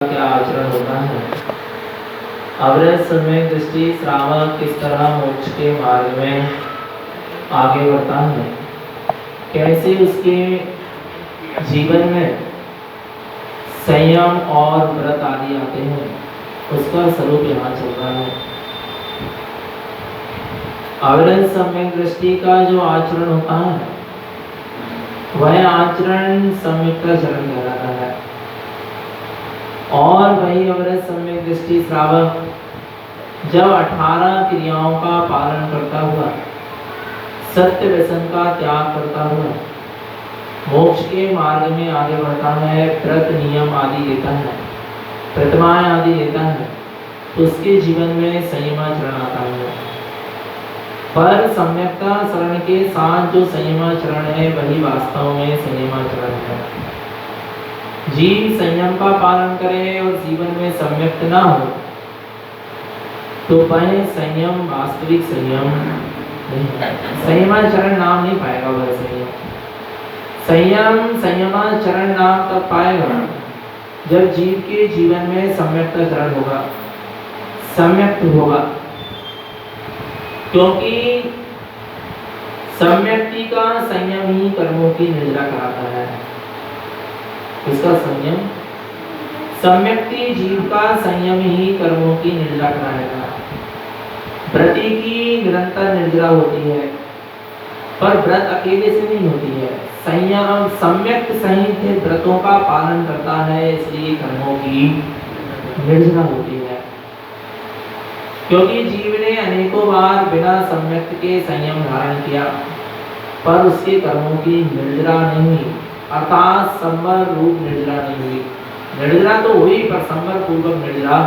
क्या आचरण होता है। अवरज समय दृष्टि श्रावक किस तरह मोक्ष के मार्ग में आगे बढ़ता है, कैसे उसके जीवन में संयम और व्रत आदि आते हैं, उसका स्वरूप यहाँ चल रहा है। अवरज सम्यक दृष्टि का जो आचरण होता है वह आचरण सम्यक का चरण कहलाता है। और वही अवरज सम्यक दृष्टि श्रावक जब 18 क्रियाओं का पालन करता हुआ, सत्य व्यसन का त्याग करता हुआ मोक्ष के मार्ग में आगे बढ़ता है, व्रत नियम आदि लेता है, प्रतिमाएं आदि लेता है, तो उसके जीवन में संयमाचरण आता है। पर सम्यकता शरण के साथ जो संयमाचरण है वही वास्तव में संयमाचरण है। जीव संयम का पालन करे और जीवन में सम्यक्त ना हो तो वह संयम वास्तविक संयम नहीं है। संयमाचरण नाम नहीं पाएगा वह संयमाचरण नाम तब पाएगा जब जीव के जीवन में सम्यकता चरण होगा, सम्यक्त होगा। क्योंकि सम्यक्ति का संयम ही कर्मों की निर्जरा कराता है। इसका संयम, सम्यक्ति जीव का संयम ही कर्मों की निर्जरा कराएगा। व्रति की निरंतर निर्जरा होती है, पर व्रत अकेले से नहीं होती है। संयम सम्यक्त सहित व्रतों का पालन करता है, इसलिए कर्मों की निर्जरा होती है। क्योंकि जीव ने अनेकों बार बिना सम्यक्त के संयम धारण किया, पर उसके कर्मों की निर्जरा नहीं, अर्थात संवर रूप निर्जरा नहीं हुई। निर्जरा तो हुई पर संवर पूर्वक निर्जरा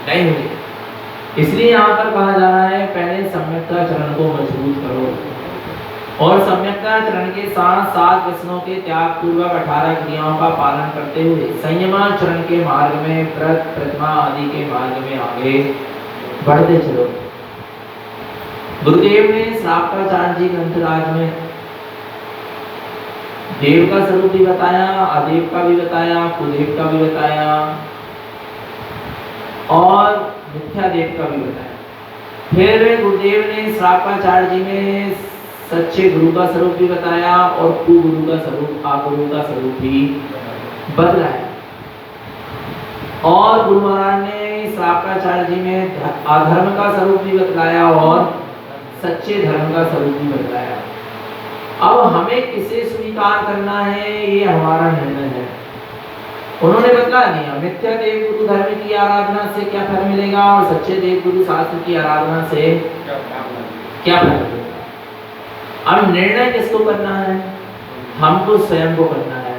नहीं हुई। इसलिए यहाँ पर कहा जा रहा है पहले सम्यकता चरण को मजबूत करो और सम्यकता चरण के साथ 7 व्यसनों के त्याग पूर्वक 18 क्रियाओं का पालन करते हुए संयमाचरण के मार्ग में, व्रत प्रतिमा आदि के मार्ग में आगे बढ़ते चलो। गुरुदेव ने श्रावकाचार्य जी ग्रंथराज में देव का स्वरूप भी बताया, अदेव का भी बताया, कुदेव का भी बताया और मिथ्यादेव का भी बताया। फिर गुरुदेव ने श्रावकाचार्य जी में सच्चे गुरु का स्वरूप भी बताया और कुगुरु का स्वरूप, अगुरु का स्वरूप भी बतलाया। और गुरु महाराज ने श्रावकाचार्य जी में अधर्म का स्वरूप भी बतलाया और सच्चे धर्म का स्वरूप भी बतलाया। अब हमें किसे स्वीकार करना है ये हमारा निर्णय है। उन्होंने बतला दिया मिथ्या देव गुरु धर्म की आराधना से क्या फल मिलेगा और सच्चे देव गुरु शास्त्र की आराधना से क्या फल मिलेगा। अब निर्णय किसको करना है? हमको स्वयं को करना है।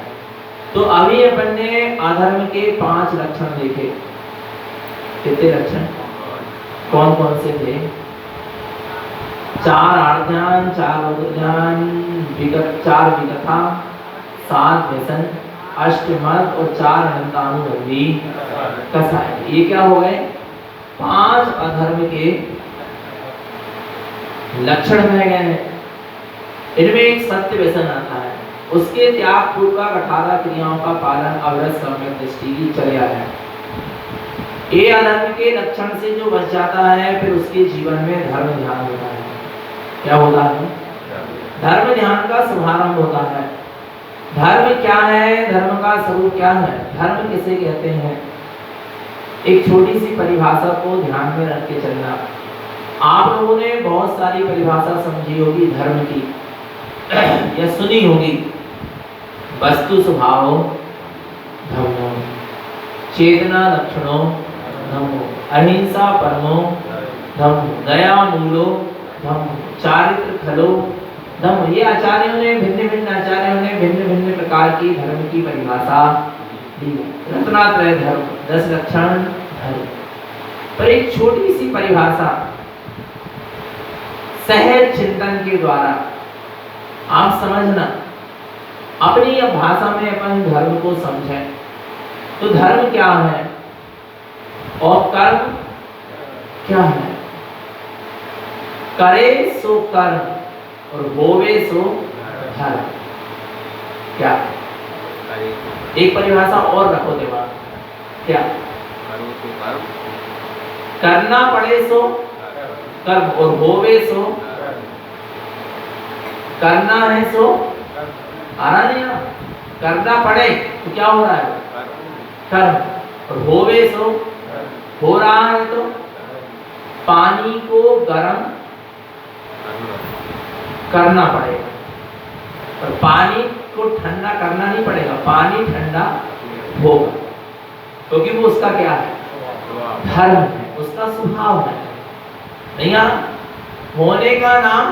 तो अभी अपन ने अधर्म के 5 लक्षण देखे। कितने लक्षण, कौन कौन से थे? 4 आर्ध्यान, 4 उद्ध्यान, 4 विकथा, 7 व्यसन, 8 मद और 4 अनंतानुबंधी कसाय। ये क्या हो गए? 5 अधर्म के लक्षण रह गए हैं। इनमें एक सत्य व्यसन आता है, उसके त्याग पूर्वक 18 क्रियाओं का पालन अवरज सम्यक दृष्टि की चर्या है। ये अधर्म के लक्षण से जो बच जाता है फिर उसके जीवन में धर्म ध्यान होता है। क्या होता है? धर्म ध्यान का शुभारंभ होता है। धर्म क्या है? धर्म का स्वरूप क्या है? धर्म किसे कहते हैं? एक छोटी सी परिभाषा को ध्यान में रख के चलना। आप लोगों ने बहुत सारी परिभाषा समझी होगी धर्म की या सुनी होगी। वस्तु स्वभाव धर्मो, चेतना लक्षणों धर्मो, अहिंसा परमो धर्मो, दया मूलो धर्मो, चारित्र खलो धर्म। ये आचार्यों ने भिन्न भिन्न प्रकार की धर्म की परिभाषा दी है। रत्नात्रय धर्म, 10 लक्षण धर्म। पर एक छोटी सी परिभाषा सहज चिंतन के द्वारा आप समझना, अपनी भाषा में अपन धर्म को समझें। तो धर्म क्या है और कर्म क्या है? करे सो कर्म और होवे सो धर्म। क्या एक परिभाषा और रखो दिमाग। क्या? करना पड़े सो कर्म, और होवे सो करना है सो आ रहा नहीं ना? करना पड़े तो क्या हो रहा है? कर्म। और होवे सो हो रहा है तो पानी को गर्म करना पड़ेगा, और पानी को ठंडा करना नहीं पड़ेगा, पानी ठंडा होगा, क्योंकि वो उसका क्या है? धर्म है, उसका स्वभाव है। नहीं आ? होने का नाम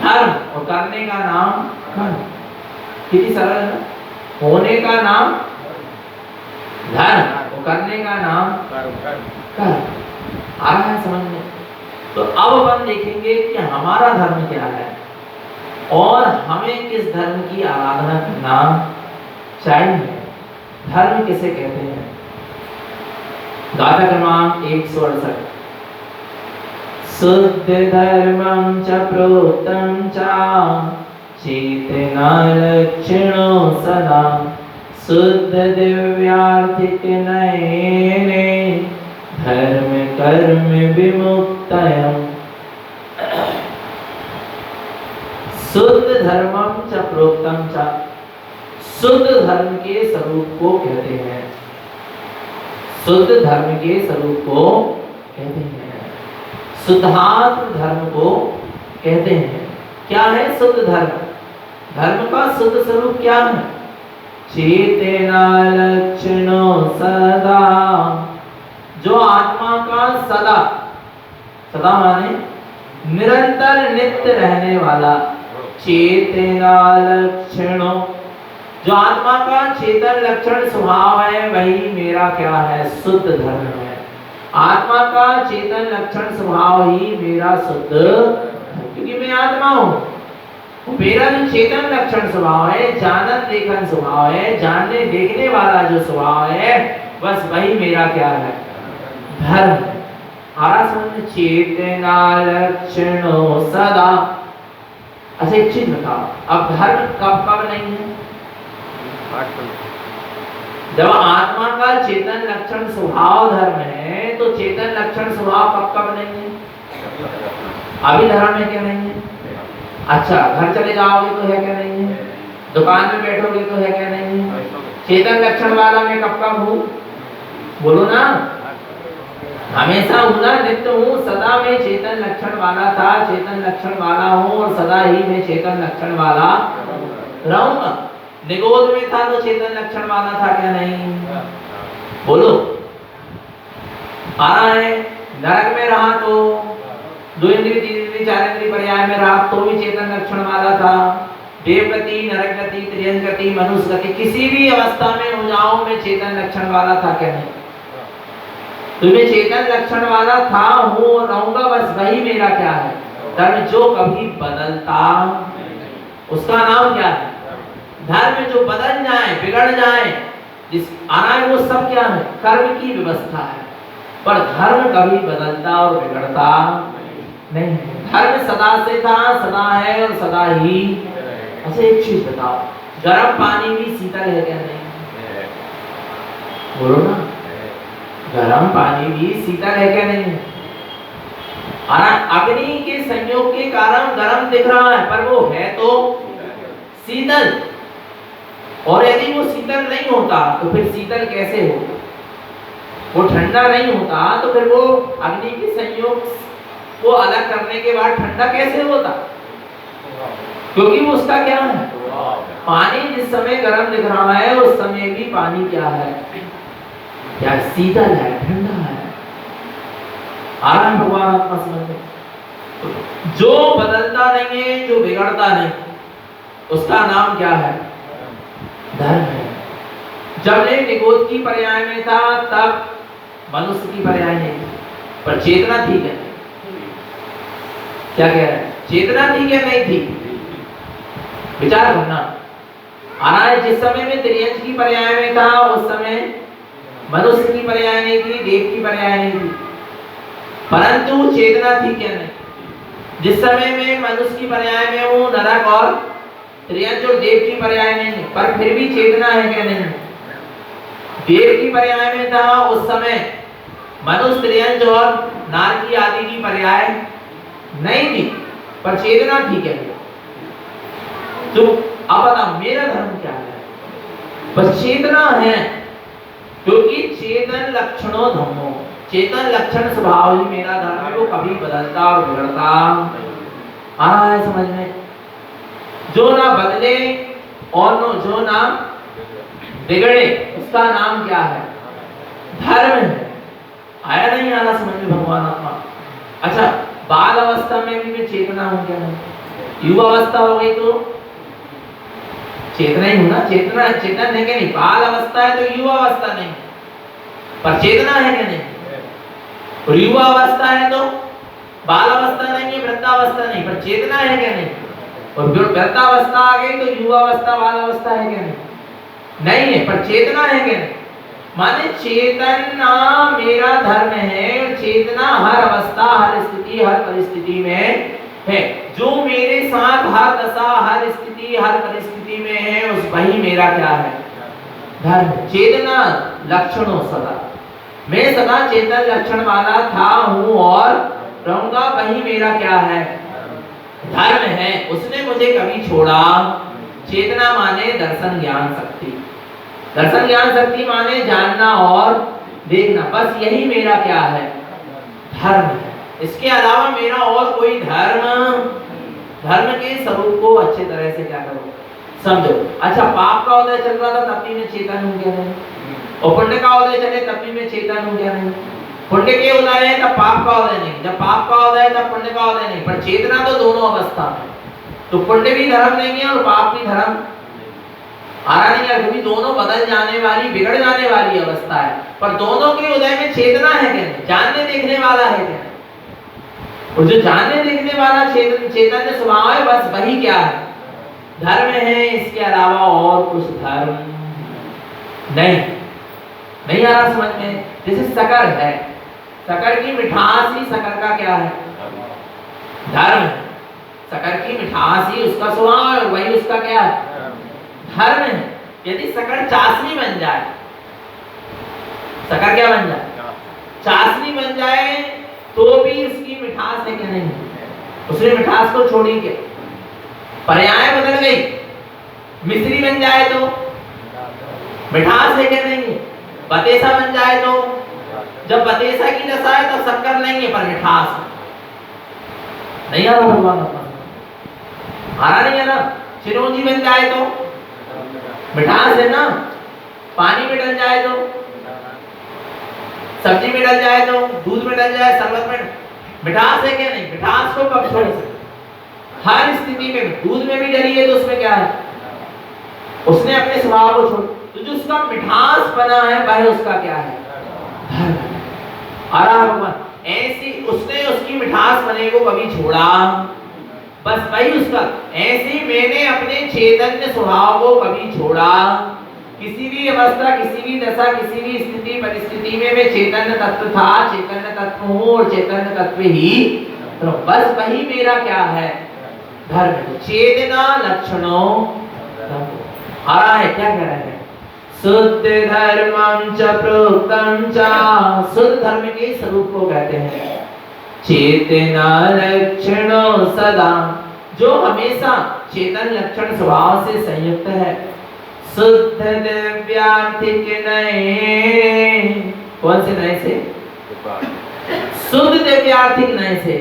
धर्म और करने का नाम कर्म। कितनी सरल है ना? होने का नाम धर्म और करने का नाम कर्म। आ रहा है समझ में? तो अब अपन देखेंगे कि हमारा धर्म क्या है और हमें किस धर्म की आराधना करना चाहिए। धर्म किसे कहते हैं? गाथा क्रमांक 168। शुद्ध धर्मं च प्रोक्तं च चेतना लक्षणो सदा शुद्ध दिव्यार्थिक नयने धर्म कर्म विमुक्तयम्। शुद्ध धर्मं च प्रोक्तं च, शुद्ध धर्म के स्वरूप को कहते हैं, शुद्ध धर्म के स्वरूप को कहते हैं, शुद्धात्म धर्म को कहते हैं। क्या है शुद्ध धर्म? धर्म का शुद्ध स्वरूप क्या है? चेतना लक्षणो सदा, जो आत्मा का सदा, सदा माने निरंतर नित्य रहने वाला, चेतना लक्षणो, जो आत्मा का चेतन लक्षण स्वभाव है वही मेरा क्या है? शुद्ध धर्म है। आत्मा का चेतन लक्षण स्वभाव ही मेरा शुद्ध, क्योंकि मैं आत्मा हूँ। मेरा जो चेतन लक्षण स्वभाव है, जानन देखन स्वभाव है, जानने देखने वाला जो स्वभाव है, बस वही मेरा क्या है? धर्म। आरासन चेतना लक्षणो सदा। अच्छा एक चीज बताओ, अब धर्म कब कब नहीं है? जब आत्मा का चेतन लक्षण स्वभाव धर्म है, तो चेतन लक्षण स्वभाव कब कब नहीं है? अभी धर्म है क्या? नहीं है। अच्छा घर चले जाओगे तो है क्या? नहीं है। दुकान में बैठोगे तो है क्या? नहीं है। चेतन लक्षण वाला मैं कब कब हूँ? बोलो ना। हमेशा हूँ ना, नित्य हूँ, सदा मैं चेतन लक्षण वाला था, चेतन लक्षण वाला हूँ और सदा ही मैं चेतन लक्षण वाला रहूंगा। निगोद में था तो चेतन लक्षण वाला था क्या? नहीं। बोलो। आ रहा है। नरक में रहा तो 2 इंद्रिय 3 इंद्रिय 4 इंद्रिय पर्याय में रहा तो भी चेतन लक्षण वाला था। देवगति, नरकगति, त्रियंगति, मनुष्यगति, किसी भी अवस्था में हो जाओ मैं चेतन लक्षण वाला था क्या? नहीं। तो मैं चेतन लक्षण वाला था, हूँ और रहूंगा, बस वही मेरा क्या है? धर्म। जो कभी बदलता उसका नाम क्या है? धर्म। जो बदल जाए, बिगड़ जाए, जिस आना है वो सब क्या है? कर्म की व्यवस्था है। पर धर्म कभी बदलता और बिगड़ता नहीं। धर्म सदा से था, सदा है और सदा ही। अच्छा एक चीज बताओ, गर्म पानी भी शीतल है क्या? नहीं। बोलो ना। गर्म पानी भी शीतल है क्या? नहीं। अग्नि के संयोग के कारण गर्म दिख रहा है, पर वो है तो शीतल। और यदि वो शीतल नहीं होता तो फिर शीतल कैसे होगा? वो ठंडा नहीं होता तो फिर वो अग्नि के संयोग को अलग करने के बाद ठंडा कैसे होता? क्योंकि वो उसका क्या है? पानी जिस समय गर्म दिख रहा है उस समय भी पानी क्या है? क्या शीतल है, ठंडा है। आराम भगवान आत्मा समझ में। जो बदलता नहीं है, जो बिगड़ता नहीं, उसका नाम क्या है? धर्म है। जब ये निगोद की पर्याय में था तब मनुष्य की पर्याय नहीं थी, पर चेतना थी क्या? क्या कह रहे हैं? चेतना थी क्या? नहीं थी। विचार करना। आ रहा है जिस समय में त्रियंश की पर्याय में था उस समय मनुष्य की पर्याय नहीं थी, देव की पर्याय नहीं थी, परंतु चेतना थी क्या? नहीं। जिस समय में मनुष्य की पर्याय में हूँ, नरक और त्रियंश और देव की पर्याय नहीं है, पर फिर भी चेतना है क्या? नहीं। देव की पर्याय में था उस समय, मनुष्य, स्त्रियंज और नारकी आदि की पर्याय नहीं थी, पर चेतना थी क्या? तो अब बताओ मेरा धर्म क्या है? बस चेतना है, क्योंकि चेतन लक्षणों धर्मो, चेतन लक्षण स्वभाव ही मेरा धर्म है, वो कभी बदलता और बिगड़ता आ रहा है समझ में। जो ना बदले और जो ना बिगड़े, उसका नाम क्या है? धर्म है। आया नहीं आ रहा समझ में भगवान आत्मा? अच्छा, बाल अवस्था में भी मैं चेतना हूं क्या? नहीं। युवा अवस्था हो गई तो चेतना ही हूं ना, चेतना चेतन है क्या? नहीं। बाल अवस्था है तो युवा अवस्था नहीं, पर चेतना है क्या? नहीं। और युवा अवस्था है तो बाल अवस्था नहीं है, वृद्धावस्था नहीं, पर चेतना है क्या? नहीं। और वृद्धावस्था आ गई तो युवा अवस्था, बाल अवस्था है क्या? नहीं, नहीं है, पर चेतना है क्या? नहीं। माने चेतना मेरा धर्म है, और चेतना हर अवस्था, हर स्थिति, हर परिस्थिति में है। जो मेरे साथ हर दशा, हर स्थिति, हर परिस्थिति में है, उस वही मेरा क्या है? धर्म। चेतना लक्षणों सदा, मैं सदा चेतन लक्षण वाला था, हूं और रहूंगा, वही मेरा क्या है? धर्म है। उसने मुझे कभी छोड़ा। चेतना माने दर्शन ज्ञान शक्ति, दर्शन ज्ञान शक्ति माने जानना और देखना, बस यही मेरा क्या है? धर्म है। इसके अलावा मेरा और कोई धर्म के स्वरूप को अच्छे तरह से क्या करो, समझो। अच्छा, पाप का उदय चल रहा था तब भी मैं चेतन हूं क्या? नहीं। और पुण्य का उदय चले तब भी मैं चेतन हूं क्या? नहीं। पुण्य के उदय है तब पाप का उदय नहीं, जब पाप का उदय है तब पुण्य का उदय नहीं, पर चेतना तो दोनों अवस्था में। तो पुण्य भी धर्म नहीं है और पाप भी धर्म आ रहा नहीं है, क्योंकि दोनों बदल जाने वाली, बिगड़ जाने वाली अवस्था है, पर दोनों के उदय में चेतना है क्या? नहीं। जानने देखने वाला है क्या? और जो जानने देखने वाला चेतन स्वभाव है, बस वही क्या है? धर्म है। इसके अलावा और कुछ धर्म नहीं आ रहा समझ में? जैसे शक्कर है, शक्कर की मिठास ही शक्कर का क्या है? धर्म है। शक्कर की मिठास ही उसका स्वभाव है, वही उसका क्या है? धर्म है। यदि शक्कर चाशनी बन जाए, शक्कर क्या बन जाए? चाशनी बन जाए, तो भी उसकी मिठास है क्या? नहीं। उसने मिठास को छोड़ी क्या? पर्याय बदल गई, मिश्री बन जाए तो मिठास है क्या? नहीं। बतेसा बन जाए तो, जब बतेसा की दशा है तब शक्कर नहीं है, पर मिठास नहीं आ रहा भगवान आ रहा नहीं है ना। चिरौंजी बन जाए तो मिठास है ना, पानी में डल जाए तो, सब्जी में डल जाए तो, दूध में डल जाए, शरबत में, मिठास है क्या? नहीं। मिठास को कब छोड़ सकते? हर स्थिति में। दूध में भी डली है तो उसमें क्या है? उसने अपने स्वभाव को छोड़, तो जो उसका मिठास बना है वह उसका क्या है? आ रहा भगवान ऐसी, उसने उसकी मिठास बने को कभी छोड़ा, बस वही उसका। ऐसे मैंने अपने चैतन्य स्वभाव को कभी छोड़ा। किसी भी अवस्था, किसी भी दशा, किसी भी स्थिति परिस्थिति में मैं चैतन्य तत्व था, चैतन्य तत्व हूँ और चैतन्य तत्व ही तो बस वही मेरा क्या है? धर्म। चेतना लक्षणों आ रहा है, क्या कह रहे हैं? शुद्ध धर्मं च प्रोक्तं च, शुद्ध धर्म के स्वरूप को कहते हैं चेतना लक्षणों सदा, जो हमेशा चेतन लक्षण स्वभाव से संयुक्त है। शुद्ध दिव्यार्थिक नए, कौन से नए से? शुद्ध दिव्यार्थिक नए से।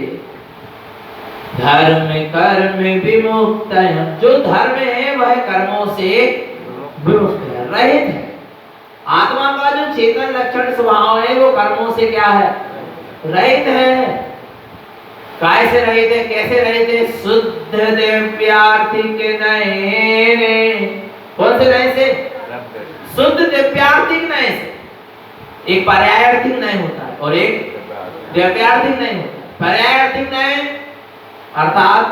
धर्म कर्म विमुक्त, जो धर्म है वह कर्मों से विमुक्त है, रहित है। आत्मा का जो चेतन लक्षण स्वभाव है वो कर्मों से क्या है? रहित है। काय से रहित है? कैसे रहित है? शुद्ध दिव्यार्थिक नए, कौन से नए से? शुद्ध दिव्यार्थिक नए से। एक पर्यायार्थिक नए होता है और एक दिव्यार्थिक नए होता है। पर्यायार्थिक नए अर्थात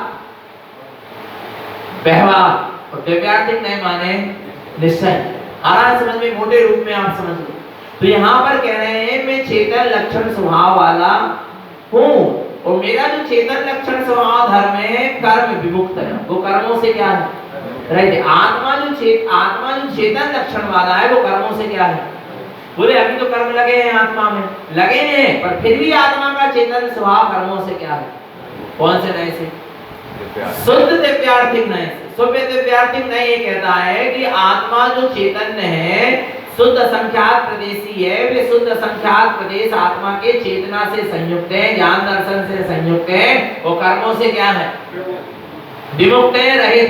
व्यवहार, और दिव्यार्थिक नए माने निश्चय। आ रहा है समझ में? मोटे रूप में आप समझ लो। तो यहाँ पर कह रहे हैं मैं चेतन लक्षण स्वभाव वाला हूँ, और मेरा जो चेतन लक्षण स्वभाव धर्म है कर्म विमुक्त है, वो कर्मों से क्या है? रहित। आत्मा जो चेतन लक्षण वाला है वो कर्मों से क्या है? बोले अभी तो कर्म लगे हैं आत्मा में, लगे हैं, पर फिर भी आत्मा का चेतन स्वभाव कर्मों से क्या है? कौन से नए से? शुद्ध दिव्यार्थिक नए से। शुद्ध दिव्यार्थिक नए ये कहता है कि आत्मा जो चैतन्य है, शुद्ध संख्यात प्रदेशी है, वे शुद्ध संख्यात प्रदेश आत्मा के चेतना से संयुक्त है, ज्ञान दर्शन से संयुक्त है, और कर्मों से क्या है? विमुक्त है, रहित।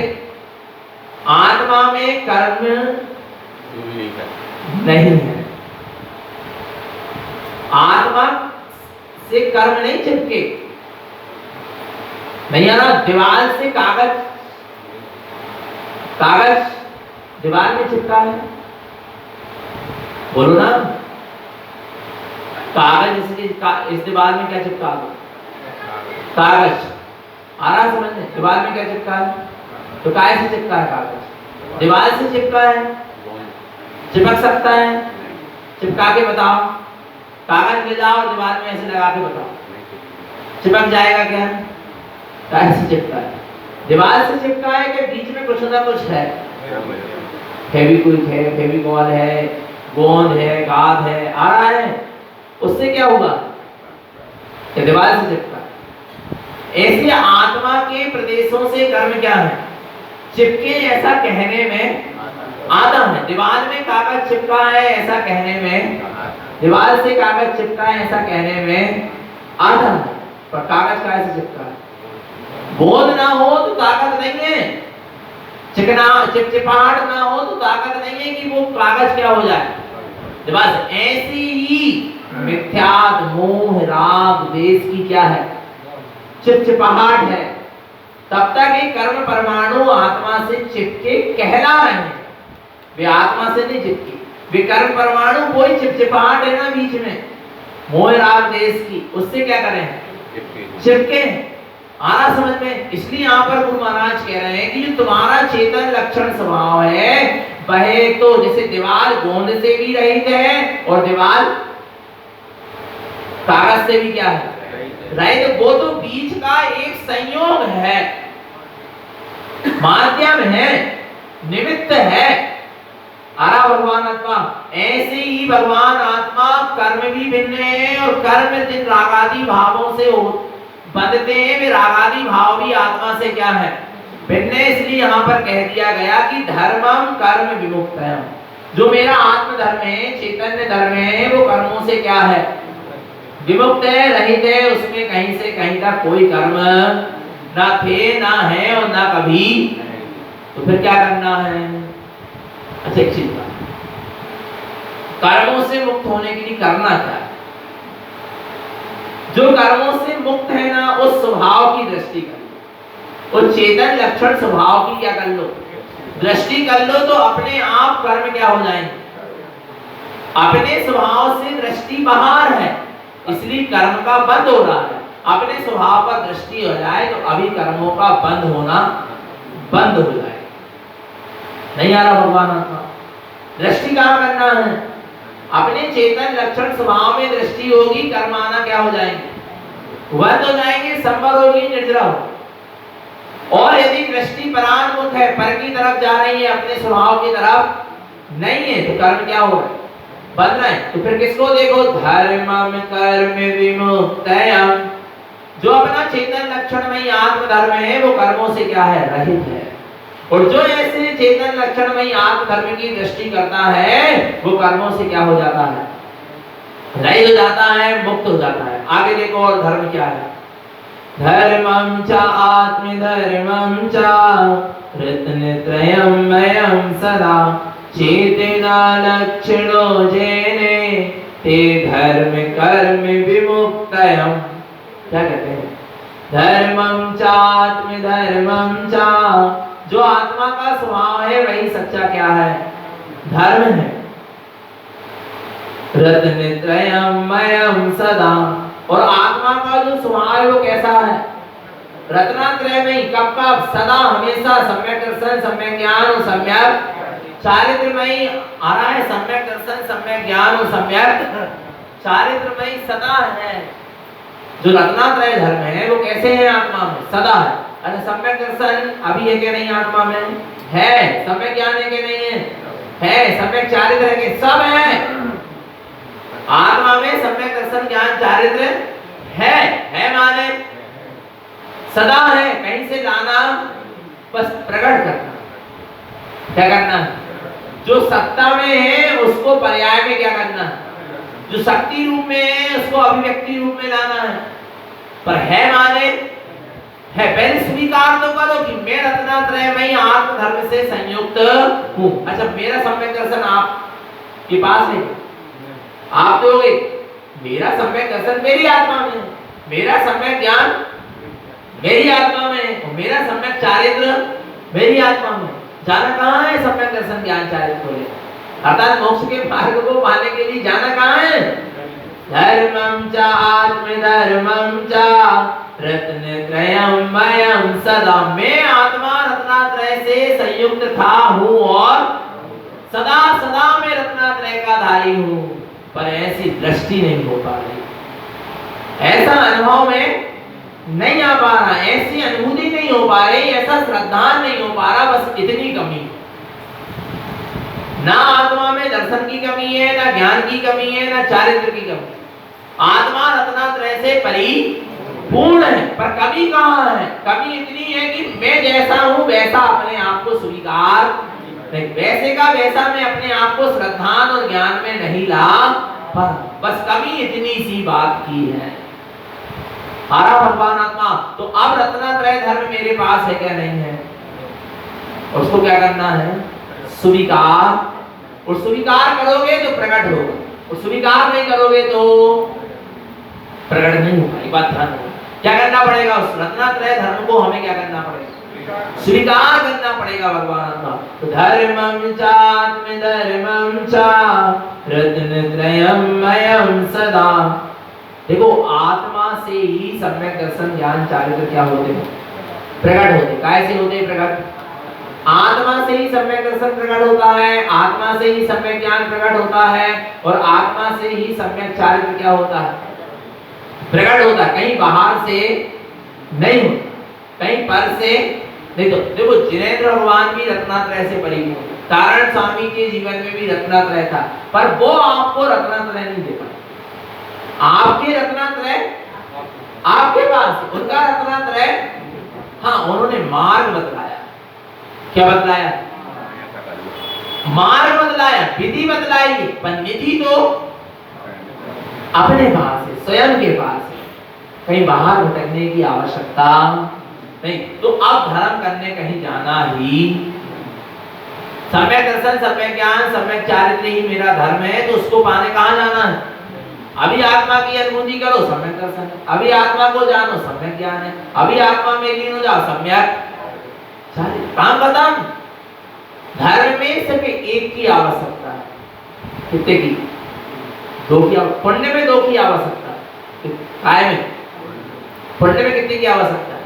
आत्मा में कर्म नहीं है। आत्मा से कर्म नहीं चिपके। नहीं आना, दीवार से कागज, कागज दीवार में चिपका है, बोलो ना। कागज इस दीवार में क्या चिपका है? कागज। आ रहा समझ में? दीवार में क्या चिपका है? तो काय से चिपका है कागज? दीवार से चिपका है। चिपक सकता है? चिपका के बताओ। कागज ले जाओ, दीवार में ऐसे लगा के बताओ, चिपक जाएगा क्या? काय से चिपका है? दीवार से चिपका है कि बीच में कुछ ना कुछ है? फेविक्विक है, फेविकॉल है, गोंद है, गाद है, आ रहा है। उससे क्या होगा? कि दीवार से चिपका। ऐसे आत्मा के प्रदेशों से कर्म क्या है? चिपके, ऐसा कहने में आता है। दीवार में कागज चिपका है ऐसा कहने में, दीवार से कागज चिपका है ऐसा कहने में आता है, पर कागज का ऐसे चिपका है। गोंद ना हो तो ताकत नहीं है, चिकना चिपचिपाहट ना हो तो ताकत नहीं है कि वो कागज क्या हो जाए, दीवार से। ऐसी ही मिथ्यात मोह राग देश की क्या है? चिपचिपाहट है। तब तक ये कर्म परमाणु आत्मा से चिपके कहला रहे हैं, वे आत्मा से नहीं चिपके। वे कर्म परमाणु कोई चिपचिपाहट है ना बीच में, मोह राग देश की, उससे क्या करें? चिपके। आना समझ में? इसलिए यहाँ पर गुरु महाराज कह रहे हैं कि जो तुम्हारा चेतन लक्षण स्वभाव है, वह तो जैसे दीवार गोंद से भी रहित है और दीवार कागज से भी क्या है? रहित। वो तो बीच का एक संयोग है, माध्यम है, निमित्त है। आरा भगवान आत्मा। ऐसे ही भगवान आत्मा कर्म भी भिन्न है, और कर्म जिन रागादि भावों से बंधते हैं, वे रागादि भाव भी आत्मा से क्या है? भिन्न है। इसलिए यहाँ पर कह दिया गया कि धर्मम कर्म विमुक्त है। जो मेरा आत्म धर्म है, चैतन्य धर्म है, वो कर्मों से क्या है? विमुक्त है, रहित है। उसमें कहीं से कहीं तक कोई कर्म ना थे, ना है और ना कभी। तो फिर क्या करना है? अच्छा, एक चीज कर्मों से मुक्त होने के लिए करना क्या है? जो कर्मों से मुक्त है ना, उस स्वभाव की दृष्टि कर लो, उस चेतन लक्षण स्वभाव की क्या कर लो? दृष्टि कर लो, तो अपने आप कर्म क्या हो जाएंगे? अपने स्वभाव से दृष्टि बाहर है, इसलिए कर्म का बंद हो रहा है। अपने स्वभाव पर दृष्टि हो जाए तो अभी कर्मों का बंद होना बंद हो जाए। नहीं आ रहा भगवान आत्मा? दृष्टि कहाँ करना है? अपने चेतन लक्षण स्वभाव में दृष्टि होगी, कर्म आना क्या हो जाएंगे? बंद हो जाएंगे, संबर होगी, निर्जरा हो। और यदि दृष्टि परान्मुख है, पर की तरफ जा रही है, अपने स्वभाव की तरफ नहीं है, तो कर्म क्या हो रहा है? बंद रहे। तो फिर किसको देखो? धर्मम कर्म विमुक्तयम्। जो अपना चेतन लक्षण में आत्मधर्म है, वो कर्मों से क्या है? रहित है। और जो ऐसे चेतन लक्षण में आत्मधर्म की दृष्टि करता है, वो कर्मों से क्या हो जाता है? रहित हो जाता है, मुक्त हो जाता है। आगे देखो, और धर्म क्या है? धर्मं च आत्मधर्मं च रत्नत्रयमयं सदा चेतना लक्षणो जेने ते धर्म कर्म विमुक्तयम्। क्या कहते हैं? धर्मं च आत्मधर्मं च। जो आत्मा का स्वभाव है वही सच्चा क्या है? धर्म है। रत्नत्रयमयं सदा। और आत्मा का जो स्वभाव है वो कैसा है? रत्नात्रय में कब कब? सदा, हमेशा। सम्यक दर्शन, सम्यक ज्ञान और सम्यक चारित्रमयी। आ रहा है? सम्यक दर्शन, सम्यक ज्ञान और सम्यक चारित्रमयी सदा है। जो रत्नात्रय धर्म है वो कैसे है? आत्मा में सदा है। अरे सम्यक दर्शन अभी है कि नहीं? आत्मा में है। सम्यक ज्ञान है कि नहीं है? है। सम्यक चारित्र है कि सब है। ज्ञान चारित्र है माने सदा है, कहीं से लाना, बस प्रकट करना। क्या करना? जो सत्ता में है उसको पर्याय में क्या करना? जो शक्ति रूप में है उसको अभिव्यक्ति रूप में लाना है। पर है माने है, पहले स्वीकार तो करो कि मैं रत्नात्रयमयी आत्म धर्म से संयुक्त हूं। अच्छा, मेरा सम्यक दर्शन आपके पास है, आप दोगे? मेरा सम्यक दर्शन मेरी आत्मा में है, मेरा सम्यक ज्ञान मेरी आत्मा में है, और मेरा सम्यक चारित्र मेरी आत्मा में। जाना कहाँ है सम्यक दर्शन ज्ञान चारित्र को लेकर? अर्थात मोक्ष के मार्ग को पाने के लिए जाना कहाँ है? धर्मं च आत्मधर्मं च रत्नत्रयमयं सदा। मैं आत्मा रत्नात्रय से संयुक्त था हूँ और सदा सदा मैं रत्नात्रय का धारी हूँ, पर ऐसी दृष्टि नहीं हो पा रही, ऐसा अनुभव में नहीं आ पा रहा, ऐसी अनुभूति नहीं हो पा रही, ऐसा श्रद्धान नहीं हो पा रहा। बस इतनी कमी, ना आत्मा में दर्शन की कमी है, ना ज्ञान की कमी है, ना चारित्र की कमी। आत्मा रत्नात्रय से परिपूर्ण है, पर कमी कहाँ है? कमी इतनी है कि मैं जैसा हूँ वैसा अपने आप को स्वीकार नहीं, वैसे का वैसा मैं अपने आप को श्रद्धान और ज्ञान में नहीं ला पा। बस कमी इतनी सी बात की है। हरा भगवान आत्मा, तो अब रत्नात्रय धर्म मेरे पास है क्या? नहीं है। उसको क्या करना है? स्वीकार। और स्वीकार करोगे तो प्रकट होगा, और स्वीकार नहीं करोगे तो प्रकट नहीं होगा। ये बात ध्यान रखो। क्या करना पड़ेगा? उस रत्नात्रय धर्म को हमें क्या करना पड़ेगा? स्वीकार करना पड़ेगा भगवान आत्मा। तो धर्मं चात्मधर्मं च रत्नत्रयमयं सदा। देखो, आत्मा से ही सम्यक दर्शन ज्ञान चारित्र क्या होते हैं? प्रकट होते। कैसे होते हैं प्रकट? आत्मा से ही सम्यक दर्शन प्रकट होता है, आत्मा से ही सम्यक ज्ञान प्रकट होता है, और आत्मा से ही सम्यक चारित्र क्या होता है? प्रकट होता है। कहीं बाहर से नहीं होता, कहीं पर से नहीं। तो देखो, जिनेंद्र भगवान भी रत्नात्रय से परिपूर्ण, तारण स्वामी के जीवन में भी रत्नात्रय था, पर वो आपको रत्नात्रय नहीं दे पाए। आपके रत्नात्रय आपके पास, उनका रत्नात्रय, हाँ, उन्होंने मार्ग बतलाया। क्या बतलाया? मार्ग बतलाया, विधि बतलाई, पर निधि तो अपने पास है, स्वयं के पास है, कहीं बाहर भटकने की आवश्यकता नहीं। तो अब धर्म करने कहीं जाना ही, सम्यक दर्शन, सम्यक ज्ञान, सम्यक चारित्र ही मेरा धर्म है, तो उसको पाने कहाँ जाना है? अभी आत्मा की अनुभूति करो, सम्यक दर्शन है। अभी आत्मा को जानो, सम्यक ज्ञान है। अभी आत्मा में लीन हो जाओ, सम्यक चारित्र। काम खत्म। धर्म में सिर्फ एक की आवश्यकता है। कितने की? दो की। पुण्य में दो की आवश्यकता है। काय में? पुण्य में कितने की आवश्यकता है?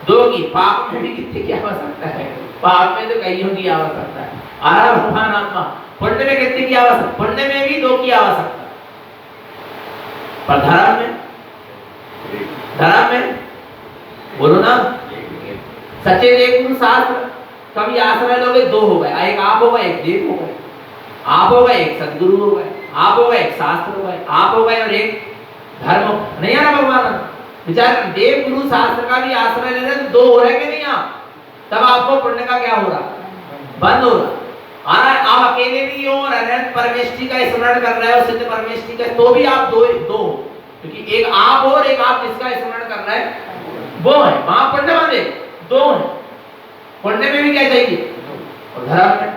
दो की। पाप में भी कितने की आवश्यकता है? पाप में तो कईयों की आवश्यकता है। आरा भगवान आत्मा, पुण्य में कितने की आवश्यकता? पुण्य में भी दो की आवश्यकता। पर धर्म में, धर्म में बोलो ना, सच्चे देव गुरु शास्त्र कभी आश्रय लोगे, दो हो गए। एक आप हो गए, एक देव हो गए। आप हो गए, एक सदगुरु हो गए। आप हो गए, एक शास्त्र हो गए। आप हो गए और एक धर्म नहीं आ रहा। भगवान विचार, देव गुरु शास्त्र का भी आश्रय ले रहे तो दो हो रहे कि नहीं? आप तब आपको पुण्य का क्या हो रहा? बंद हो रहा। आप अकेले भी हो और अनंत परमेष्टि का स्मरण कर रहे हो, सिद्ध परमेष्टि का, तो भी आप दो हो, क्योंकि एक आप और एक आप जिसका स्मरण कर रहे हैं वो है। वहां पुण्य वाले दो हैं। पुण्य में भी क्या चाहिए? और धर्म में,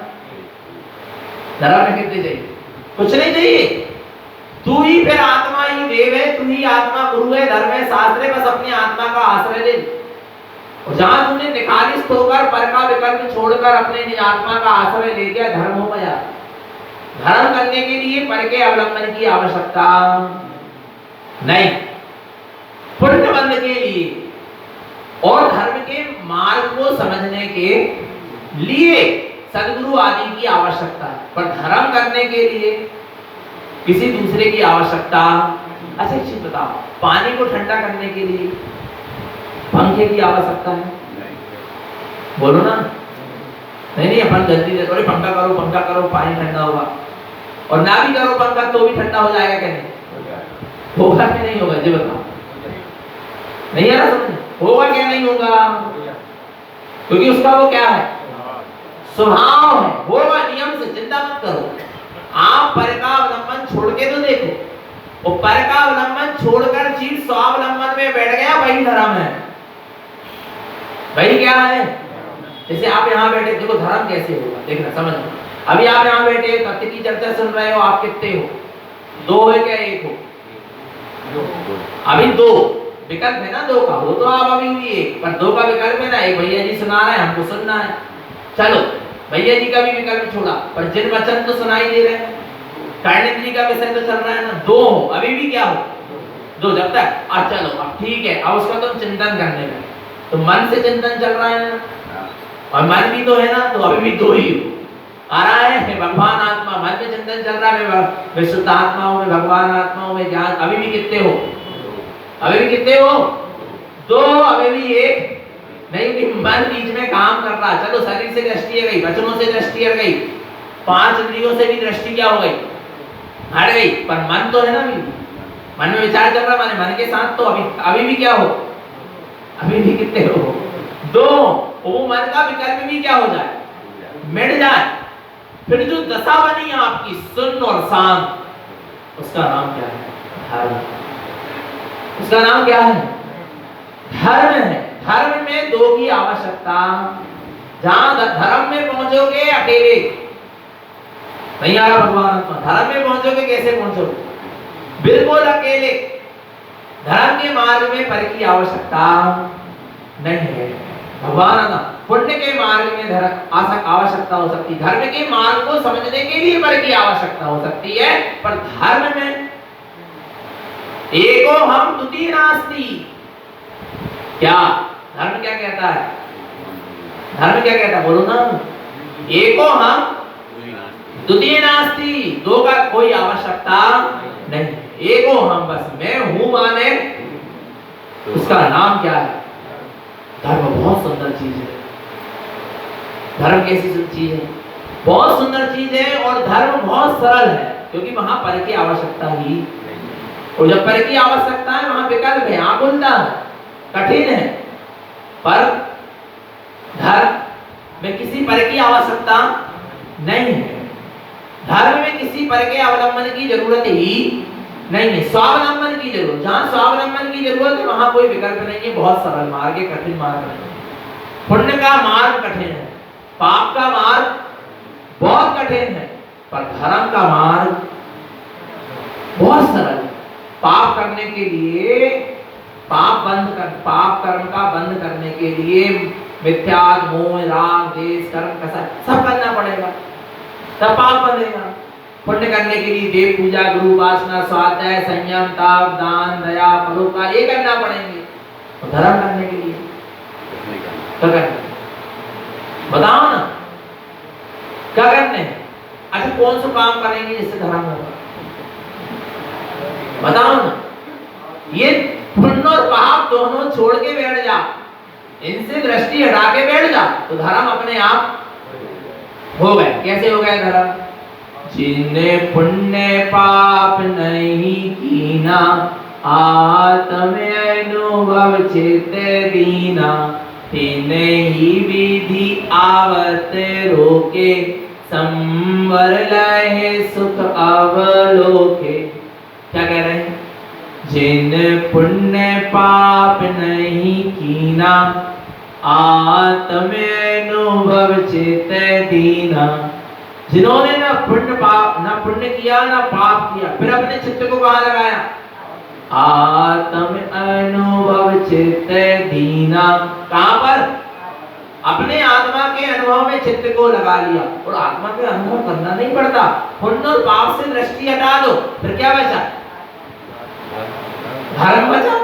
धर्म में कितने चाहिए? कुछ नहीं चाहिए। तू ही फिर आत्मा ही देव है, तू ही आत्मा गुरु है, धर्म है, शास्त्र है। बस अपनी आत्मा का आश्रय ले। और जहां तुमने निखालिस होकर पर का विकल्प छोड़कर अपने निज आत्मा का आश्रय ले लिया, धर्म हो गया। धर्म करने के लिए पर के अवलंबन की आवश्यकता नहीं। पुण्य बंध के लिए और धर्म के मार्ग को समझने के लिए सदगुरु आदि की आवश्यकता है, पर धर्म करने के लिए किसी दूसरे की आवश्यकता। अच्छा, एक चीज बताओ, पानी को ठंडा करने के लिए पंखे की आवश्यकता है? बोलो ना। नहीं, अपन जल्दी से पंखा करो, पानी ठंडा होगा। और ना भी करो पंखा तो भी ठंडा हो जाएगा क्या? नहीं। होगा कि नहीं होगा, जी बताओ। नहीं आ रहा समझ, होगा क्या नहीं होगा? क्योंकि उसका वो क्या है, स्वभाव है, होगा नियम से, चिंता मत करो। आप पर का अवलंबन छोड़ के तो देखो, वो पर का अवलंबन छोड़कर चीज स्वावलंबन में बैठ गया, वही धर्म है, वही क्या है। जैसे आप यहाँ बैठे, देखो धर्म कैसे होगा, देखना समझना। अभी आप यहाँ बैठे तथ्य की चर्चा सुन रहे हो, आप कितने हो, दो है क्या एक हो? अभी दो विकल्प है ना, दो का हो तो आप अभी भी एक, पर दो का विकल्प है ना, एक भैया जी सुना रहे हैं, हमको सुनना है, चलो भैया जी का भी विकल्प छोड़ा, पर जिन वचन तो सुनाई दे रहे हैं, कर्णेंद्री का विषय तो चल रहा है ना, दो हो, अभी भी क्या हो, दो, जब तक चलो अब ठीक है, अब उसका तुम चिंतन करने लगे, तो मन से चिंतन चल रहा है ना, और मन भी तो है ना, तो अभी भी दो ही हो, आ रहा है भगवान आत्मा, मन में चिंतन चल रहा है, मैं शुद्ध आत्मा हूं, मैं भगवान आत्मा हूं, मैं ज्ञान, अभी भी कितने हो, अभी भी कितने हो, दो, अभी भी एक नहीं, कि मन बीच में काम कर रहा, चलो शरीर से दृष्टि हट गई, वचनों से दृष्टि हट गई, पांच इंद्रियों से भी दृष्टि क्या हो गई, हट गई, पर मन तो है ना, अभी मन में विचार चल रहा, माने मन के साथ तो अभी भी क्या हो, अभी भी कितने हो, दो, वो मन का विकल्प भी क्या हो जाए, मिट जाए, फिर जो दशा बनी आपकी सुन्न और शांत, उसका नाम क्या है, धर्म, उसका नाम क्या है, धर्म है। धर्म में दो की आवश्यकता, जहां धर्म में पहुंचोगे अकेले नहीं आ रहा भगवान आत्मा, धर्म में पहुंचोगे कैसे पहुंचोगे, बिल्कुल अकेले, धर्म के मार्ग में पर की आवश्यकता नहीं है, भगवान आत्मा, पुण्य के मार्ग में आवश्यकता हो सकती है, धर्म के मार्ग को समझने के लिए पर की आवश्यकता हो सकती है, पर धर्म में एको हम द्वितीय नास्ति, क्या धर्म क्या कहता है, धर्म क्या कहता है, बोलो ना, एको हम द्वितीय नास्ति, दो का कोई आवश्यकता नहीं, एको हम, बस मैं हूं माने, उसका नाम क्या है, धर्म। बहुत सुंदर चीज है धर्म, कैसी चीज है, बहुत सुंदर चीज है, और धर्म बहुत सरल है, क्योंकि वहां पर की आवश्यकता ही, और जब पर की आवश्यकता है वहां विकल्प है, आप बोलता है कठिन है, पर धर्म में किसी पर की आवश्यकता नहीं है, धर्म में किसी पर के अवलंबन की जरूरत ही नहीं है, स्वावलंबन की जरूरत, जहां स्वावलंबन की जरूरत है वहां कोई विकल्प नहीं है, बहुत सरल मार्ग है, कठिन मार्ग नहीं। पुण्य का मार्ग कठिन है, पाप का मार्ग बहुत कठिन है, पर धर्म का मार्ग बहुत सरल है। पाप करने के लिए, पाप कर्म का बंद करने के लिए मिथ्या, मोह, राग, द्वेष, कर्म कसा सब करना पड़ेगा, तब पाप बंधेगा। पुण्य करने के लिए देव पूजा, गुरु उपासना, स्वाध्याय, संयम, तप, दान, दया, परोपकार, ये करना पड़ेंगे। तो धर्म करने के लिए क्या करना, बताओ ना, क्या करने, अच्छा कौन सा काम करेंगे जिससे धर्म होगा, बताओ ना। ये पुण्य और पाप दोनों छोड़ के बैठ जा, इनसे दृष्टि हटा के बैठ जा, तो धर्म अपने आप हो गए। कैसे हो गए धर्म, जिनने पुण्य पाप नहीं कीना, आत्म अनुभव चित दीना, तिने ही विधि आवत रोके, संवर लहे सुख अवलोके। क्या कह रहे हैं, जिन पुण्य पाप नहीं कीना, आत्म अनुभव चित दीना, जिन्होंने ना पुण्य किया ना पाप किया, फिर अपने चित्त को कहां लगाया, आत्म अनुभव चित दीना, कहां पर, अपने आत्मा के अनुभव में चित्त को लगा लिया। और आत्मा के अनुभव करना नहीं पड़ता, पुण्य और पाप से दृष्टि हटा दो, फिर क्या बचा, धर्म बचा।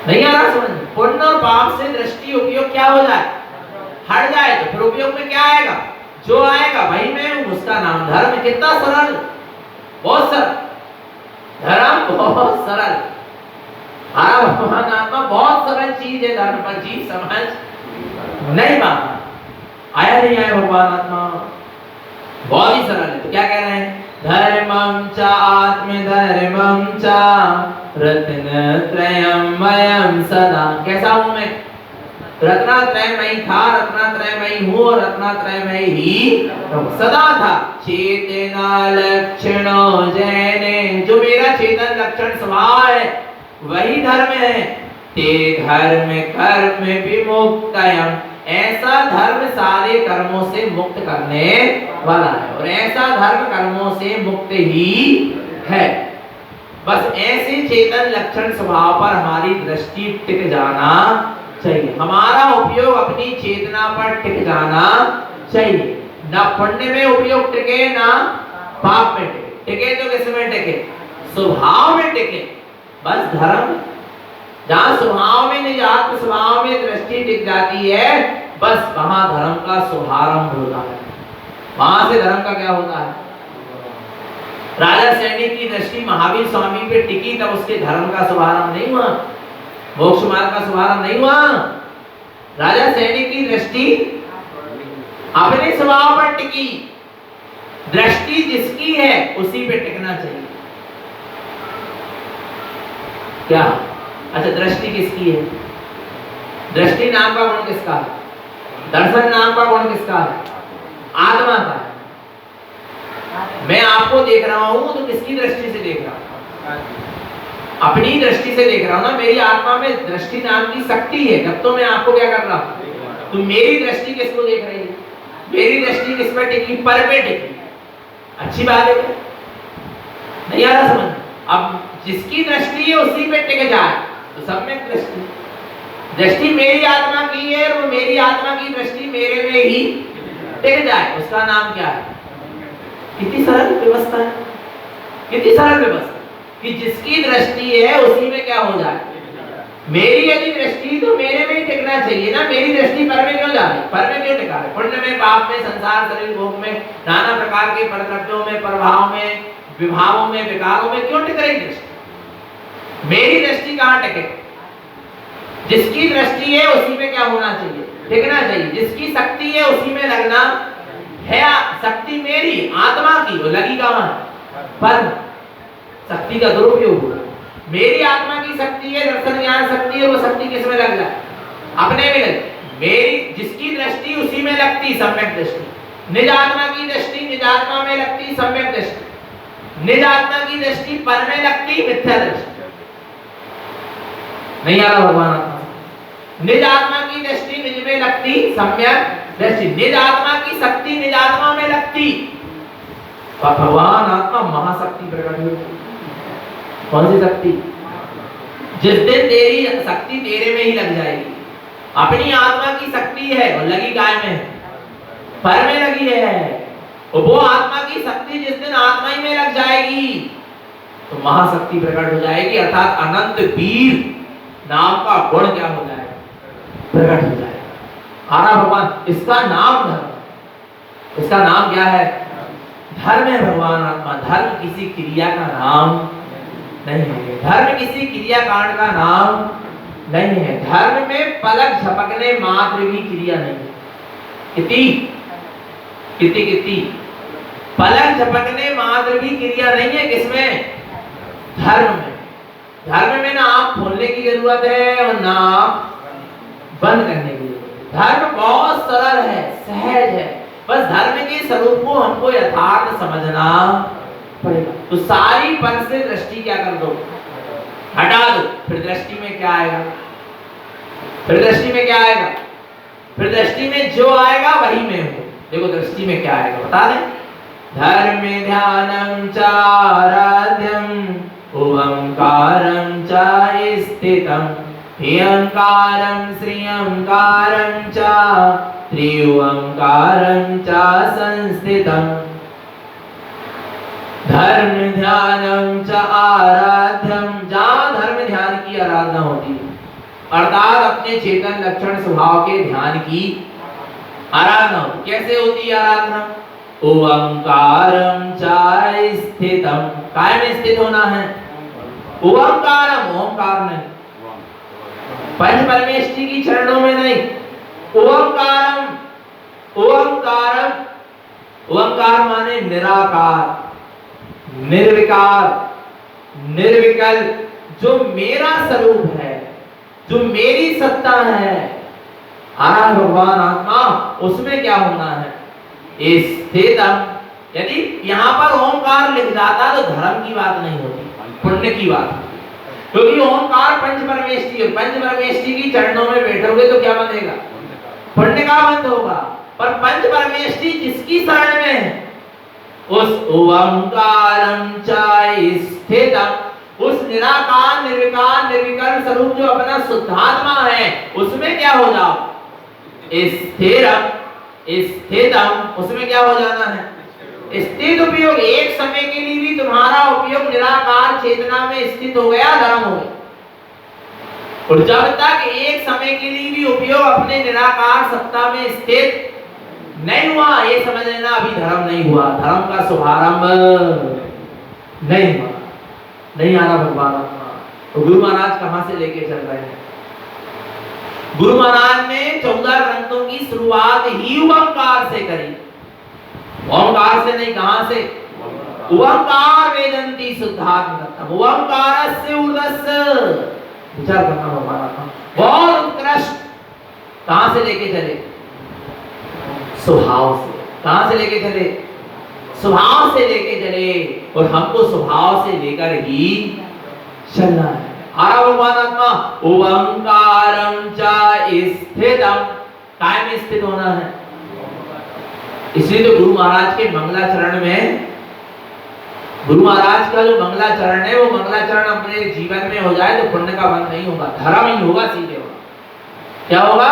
नहीं आ रहा समझ, पुण्य और पाप से दृष्टि उपयोग क्या हो जाए, हट जाए, तो फिर उपयोग में क्या आएगा, जो आएगा वही मैं हूं, उसका नाम धर्म। कितना सरल, बहुत सरल, धर्म बहुत सरल, भगवान आत्मा बहुत सरल चीज है, धर्म पर जी समझ नहीं पाता, आया नहीं आया भगवान आत्मा, बहुत ही सरल है। तो क्या कह रहे हैं, धर्मं च आत्मधर्मं च रत्नत्रयं वयं सदा। कैसा हूं मैं? रत्नत्रयमयी था, रत्नत्रयमयी हूँ और रत्नत्रयमयी ही सदा था। चेतना लक्षणो जैने, जो मेरा चेतन लक्षण स्वभाव है वही धर्म है। ते धर्म कर्म विमुक्तयम्, ऐसा धर्म सारे कर्मों से मुक्त करने वाला है और ऐसा धर्म कर्मों से मुक्त ही है। बस ऐसे चेतन लक्षण स्वभाव पर हमारी दृष्टि टिक जाना चाहिए। हमारा उपयोग अपनी चेतना पर टिक जाना चाहिए। ना पुण्य में उपयोग टिके ना पाप में टिके। टिके तो किस में टिके? स्वभाव में टिके। बस धर्म जहां स्वभाव में निज आत्म स्वभाव में दृष्टि टिक जाती है, बस वहां धर्म का शुभारंभ होता है। वहां से धर्म का क्या होता है? राजा सैनिक की दृष्टि महावीर स्वामी पे टिकी, तब उसके धर्म का शुभारंभ नहीं हुआ, मोक्ष मार्ग का शुभारंभ नहीं हुआ। राजा सैनिक की दृष्टि अपने स्वभाव पर टिकी। दृष्टि जिसकी है उसी पे टिकना चाहिए। क्या? अच्छा, दृष्टि किसकी है? दृष्टि नाम का गुण किसका है? दर्शन नाम का गुण किसका है? आत्मा का है। मैं आपको देख रहा हूं तो किसकी दृष्टि से देख रहा हूं? अपनी दृष्टि से देख रहा हूं ना। मेरी आत्मा में दृष्टि नाम की शक्ति है। जब तो मैं आपको क्या कर रहा हूं, तो मेरी दृष्टि किसको देख रही है? मेरी दृष्टि किस पर टिकी? पर पे टिकी। अच्छी बात है क्या? नहीं आ रहा समझ? अब जिसकी दृष्टि है उसी पे टिक जाए तो सम्यक दृष्टि। दृष्टि मेरी आत्मा की है, वो मेरी आत्मा की दृष्टि मेरे में ही टिक जाए, उसका नाम क्या है? कितनी सरल व्यवस्था है, कितनी सरल व्यवस्था कि जिसकी दृष्टि है उसी में क्या हो जाए। मेरी यदि दृष्टि तो मेरे में ही टिकना चाहिए ना। मेरी दृष्टि पर में क्यों जा रही? पर में क्यों टिका है? पुण्य में, पाप में, संसार शरीर भोग में, नाना प्रकार के परद्रव्यों में, प्रभाव में, विभावों में, विकारों में क्यों टिक रही दृष्टि? मेरी दृष्टि कहाँ टिके? जिसकी दृष्टि है उसी में क्या होना चाहिए? टिकना चाहिए। जिसकी शक्ति है उसी में लगना है। शक्ति मेरी आत्मा की, वो लगी कहाँ? पर शक्ति का दुरुपयोग हुआ। मेरी आत्मा की शक्ति है, दर्शन ज्ञान शक्ति है, वो शक्ति किस में लग जाए? अपने में लग। मेरी जिसकी दृष्टि उसी में लगती सम्यक दृष्टि। निज आत्मा की दृष्टि निज आत्मा में लगती सम्यक दृष्टि। निज आत्मा की दृष्टि पर में लगती मिथ्या दृष्टि। नहीं आ रहा भगवान आत्मा? निज आत्मा की दृष्टि निज में लगती सम्यक दृष्टि। निज आत्मा की शक्ति निज आत्मा में लगती। भगवान आत्मा महाशक्ति प्रकट हुई। कौन सी शक्ति? जिस दिन तेरी शक्ति तेरे में ही लग जाएगी। अपनी आत्मा की शक्ति है और लगी गाय में, पर में लगी है। वो आत्मा की शक्ति जिस दिन आत्मा ही में लग जाएगी तो महाशक्ति प्रकट हो जाएगी, अर्थात अनंत वीर नाम का गुण क्या हो जाएगा? प्रकट हो जाएगा। आरा भगवान, इसका नाम धर्म। इसका नाम क्या है? धर्म है भगवान आत्मा। धर्म किसी क्रिया का नाम नहीं है। धर्म किसी क्रिया कांड का नाम नहीं है। धर्म में पलक झपकने मात्र की क्रिया नहीं है। कितनी कितनी कितनी पलक झपकने मात्र की क्रिया नहीं है। किसमें? धर्म में। धर्म में ना आप खोलने की जरूरत है और ना आप बंद करने की जरूरत है। धर्म बहुत सरल है, सहज है। बस धर्म के स्वरूप को हमको यथार्थ समझना पड़ेगा। तो सारी पर से दृष्टि क्या कर दो? हटा दो। फिर दृष्टि में क्या आएगा? फिर दृष्टि में क्या आएगा? फिर दृष्टि में जो आएगा वही मैं हूं। देखो दृष्टि में क्या आएगा बता दें। धर्म ध्यानम चाराध्यम ओंकारं च स्थितं ह्यंकारं श्रियंकारं च त्रिओंकारं च संस्थितं धर्म ध्यानम च आराध्यम। जहाँ धर्म ध्यान की आराधना होती है, अर्थात अपने चेतन लक्षण स्वभाव के ध्यान की आराधना होती। कैसे होती है आराधना? ओंकारं च स्थितं, काय में स्थित होना है? ओंकारम, ओंकार नहीं, पंच परमेष्टि की चरणों में नहीं। ओंकारम, ओंकारम, ओंकार माने निराकार। निर्विकार, निर्विकल्प, जो मेरा स्वरूप है, जो मेरी सत्ता है, आरा भगवान आत्मा, उसमें क्या होना है? स्थितम। यदि यहाँ पर ओंकार लिख जाता तो धर्म की बात नहीं होती, पुण्य की बात, क्योंकि ओंकार पंच परमेष्टि है। पंच परमेष्टि की चरणों में बैठोगे तो क्या बनेगा? पुण्य का बंध होगा। पर पंच परमेष्टि जिसकी शरण में है, उस ओंकारम च स्थितम, उस निराकार, निर्विकार, निर्विकल्प स्वरूप जो अपना शुद्धात्मा है, उसमें क्या हो जाओ? स्थिरम, स्थितम, उसमें क्या हो जाना है? स्थित उपयोग। एक समय के लिए भी तुम्हारा उपयोग निराकार चेतना में स्थित हो गया, धर्म हो गया। और जब तक एक समय के लिए भी उपयोग अपने निराकार सत्ता में स्थित नहीं हुआ, ये समझ लेना अभी धर्म नहीं हुआ, धर्म का शुभारंभ नहीं हुआ, नहीं आ रहा भगवान आत्मा। तो गुरु महाराज कहां से लेके चल रहे हैं? गुरु महाराज ने 14 ग्रंथों की शुरुआत ही ओंकार से करी। ओंकार से नहीं, कहां से? ओंकार वेदंती शुद्धात्म, ओंकारस्य ऊर्ध्वस्य। विचार करना भगवान आत्मा बहुत उत्कृष्ट। कहां से लेके चले? स्वभाव से। कहां से लेके चले? स्वभाव से लेके चले। और हमको स्वभाव से लेकर ही चलना है। आरा भगवान आत्मा ओंकारम च स्थितम, काय में स्थित होना है। इसलिए तो गुरु महाराज के मंगलाचरण में, गुरु महाराज का जो मंगलाचरण है, वो मंगलाचरण अपने जीवन में हो जाए तो पुण्य का बंध नहीं होगा, धर्म ही होगा, सीधे होगा। क्या होगा?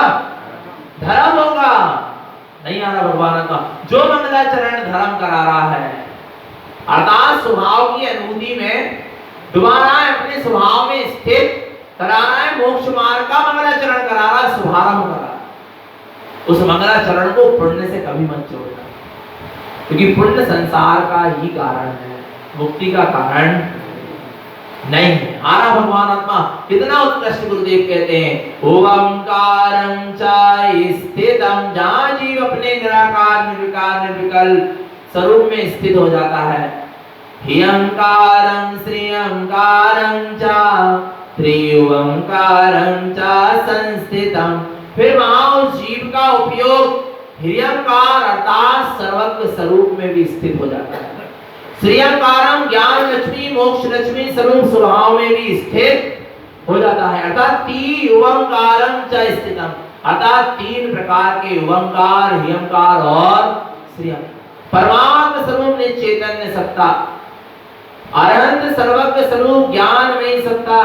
धर्म होगा। नहीं आ रहा भगवान का जो मंगलाचरण धर्म करा रहा है, अर्थात स्वभाव की अनुभूति में दोबारा अपने स्वभाव में स्थित करा रहा है, मोक्ष मार्ग का मंगलाचरण करा रहा है, शुभारंभ करा रहा है। उस मंगलाचरण को पुण्य से कभी मत जोड़ना, क्योंकि पुण्य संसार का ही कारण है, मुक्ति का कारण नहीं है। आरा भगवान आत्मा कितना उत्कृष्ट गुरुदेव कहते हैं ओंकारं च स्थितम, जहां जीव अपने निराकार, निर्विकार, निर्विकल्प स्वरूप में स्थित हो जाता है। ह्यंकारं श्रीयंकारं च त्रिओंकारं च संस्थितम, फिर वहां उस जीव का उपयोग ह्रियंकार अर्थात सर्वज्ञ स्वरूप में भी स्थित हो जाता है। श्रीयंकारम ज्ञान लक्ष्मी, मोक्ष लक्ष्मी स्वरूप स्वभाव में भी स्थित हो जाता है। अर्थात ओंकारम च स्थितम, अर्थात 3 प्रकार के ओंकार, ह्रियंकार और श्रीयंकार। परमात्म स्वरूप में चैतन्य सत्ता, अनंत सर्वज्ञ स्वरूप ज्ञान में सत्ता,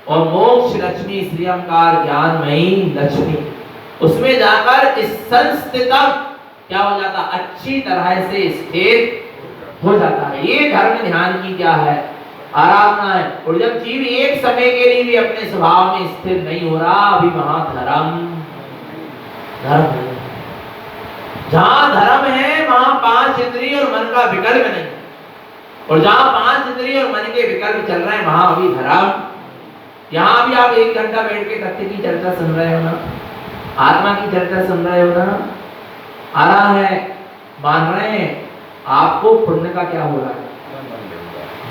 और मोक्ष लक्ष्मी श्रीयंकार ज्ञान में लक्ष्मी, उसमें जाकर इस संस्थितम क्या हो जाता? अच्छी तरह से स्थित हो जाता है। ये धर्म ध्यान की क्या है? आराधना है। और जब जीव एक समय के लिए भी अपने स्वभाव में स्थिर नहीं हो रहा, अभी वहां धर्म नहीं। जहां धर्म है वहां 5 इंद्रिय और मन का विकल्प नहीं, और जहां 5 इंद्रिय और मन के विकल्प चल रहे हैं वहां अभी धर्म। यहाँ भी आप 1 घंटा बैठ के तथ्य की चर्चा सुन रहे हो ना, आत्मा की चर्चा सुन रहे हो ना, आ रहा है, मान रहे हैं, आपको पुण्य का क्या हो रहा है?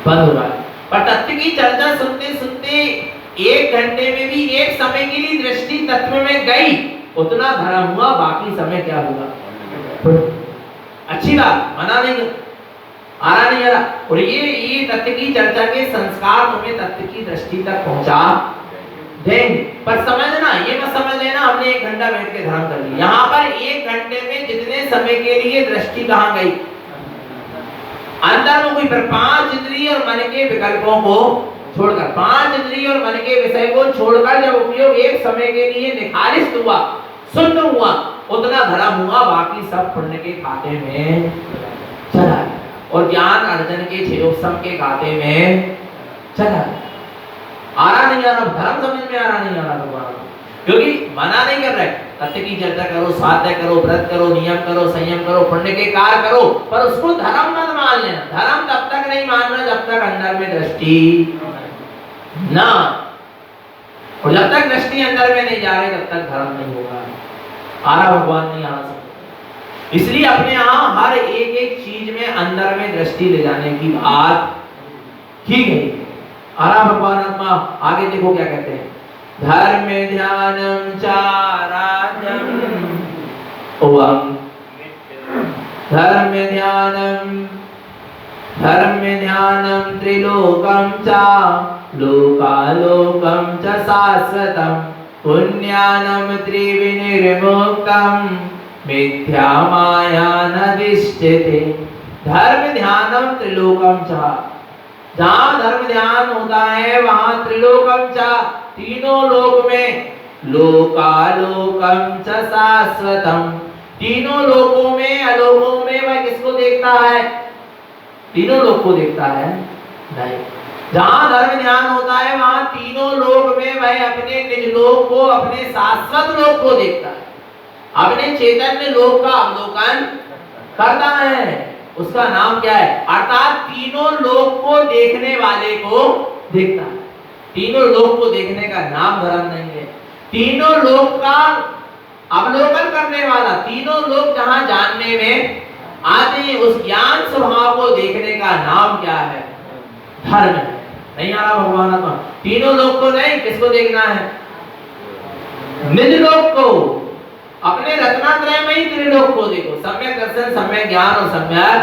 बंद हो रहा है। पर तत्व की चर्चा सुनते सुनते 1 घंटे में भी एक समय के लिए दृष्टि तत्व में गई, उतना धर्म हुआ, बाकी समय क्या होगा? अच्छी बात, मना नहीं, आ रहा नहीं आ रहा। और ये तत्व की चर्चा के संस्कार तुम्हें तत्व की दृष्टि तक पहुंचा देंगे। पर समझना, ये मत समझ लेना हमने 1 घंटा बैठ के ध्यान कर लिया। यहाँ पर 1 घंटे में जितने समय के लिए दृष्टि कहाँ गई? अंदर में कोई 5 इंद्रिय और मन के विकल्पों को छोड़कर, 5 इंद्रिय और मन के विषय को छोड़कर जब उपयोग एक समय के लिए निखारित हुआ, शुद्ध हुआ, उतना धर्म हुआ, बाकी सब पुण्य के खाते में चला गया और ज्ञान अर्जन के क्षेयोपम के खाते में चला गया। आ रहा नहीं आ रहा धर्म समझ में, आ रहा नहीं आ रहा भगवान, क्योंकि मना नहीं कर रहे। तथ्य की चर्चा करो, स्वाध्याय करो, व्रत करो, नियम करो, संयम करो, पुण्य के कार्य करो, पर उसको धर्म मत मान लेना। धर्म तब तक नहीं मानना जब तक अंदर में दृष्टि ना, और जब तक दृष्टि अंदर में नहीं जा रही तब तक धर्म नहीं होगा। आ रहा भगवान नहीं आ सकता। इसलिए अपने यहाँ हर एक एक चीज में अंदर में दृष्टि ले जाने की बात की गई। आरा भगवान आत्मा आगे देखो क्या कहते हैं, धर्म ध्यानम चाराजम ओम धर्म ध्यानम त्रिलोकम चा लोकालोकम च शाश्वतम पुण्यानम त्रिविनिर्मुक्तम मिथ्या माया नदिष्यते। धर्म ध्यानम त्रिलोकम चा, जहाँ धर्म ध्यान होता है वहाँ त्रिलोकम चा, तीनों लोक में, लोकालोकम च शाश्वतम, तीनों लोकों में अलोकों में वह किसको देखता है? तीनों लोक को देखता है नहीं। जहाँ धर्म ध्यान होता है वहाँ तीनों लोक में वह अपने निज लोक को, अपने शाश्वत लोक को देखता है, अपने चैतन्य लोक का अवलोकन करता है। उसका नाम क्या है? अर्थात तीनों लोक को देखने वाले को देखता है। तीनों लोक को देखने का नाम धर्म नहीं है, तीनों लोक का अवलोकन करने वाला, तीनों लोग जहां जानने में आते हैं उस ज्ञान स्वभाव को देखने का नाम क्या है? धर्म है। नहीं आ रहा भगवान आत्मा, तीनों लोग को नहीं, किसको देखना है? निज लोक को, अपने रत्नात्रय में ही त्रिलोक को देखो, सम्यक दर्शन, सम्यक ज्ञान और सम्यक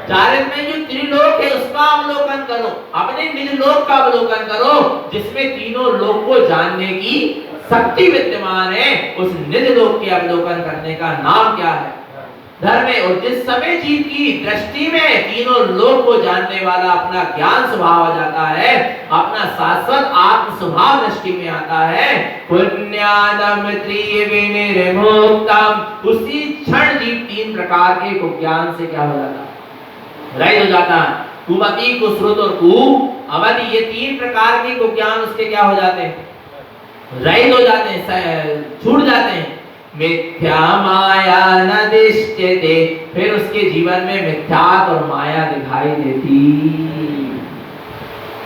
चारित्र में जो त्रिलोक है उसका अवलोकन करो, अपने निज लोक का अवलोकन करो, जिसमें तीनों लोक को जानने की शक्ति विद्यमान है। उस निज लोक के अवलोकन करने का नाम क्या है? धर्म है। और जिस समय जीव की दृष्टि में तीनों लोक को जानने वाला अपना ज्ञान स्वभाव आ जाता है, अपना शाश्वत आत्म स्वभाव दृष्टि में आता है, पुण्यानम त्रिविनिर्मुक्तम, उसी क्षण जीव तीन प्रकार के ज्ञान से क्या हो जाता है? रहित हो जाता है। कुमति, कुश्रुत और कुअवधि, ये तीन प्रकार के ज्ञान उसके क्या हो जाते हैं? रहित हो जाते हैं, छूट जाते हैं। मिथ्या माया न दिश्यते, फिर उसके जीवन में मिथ्यात और माया दिखाई देती,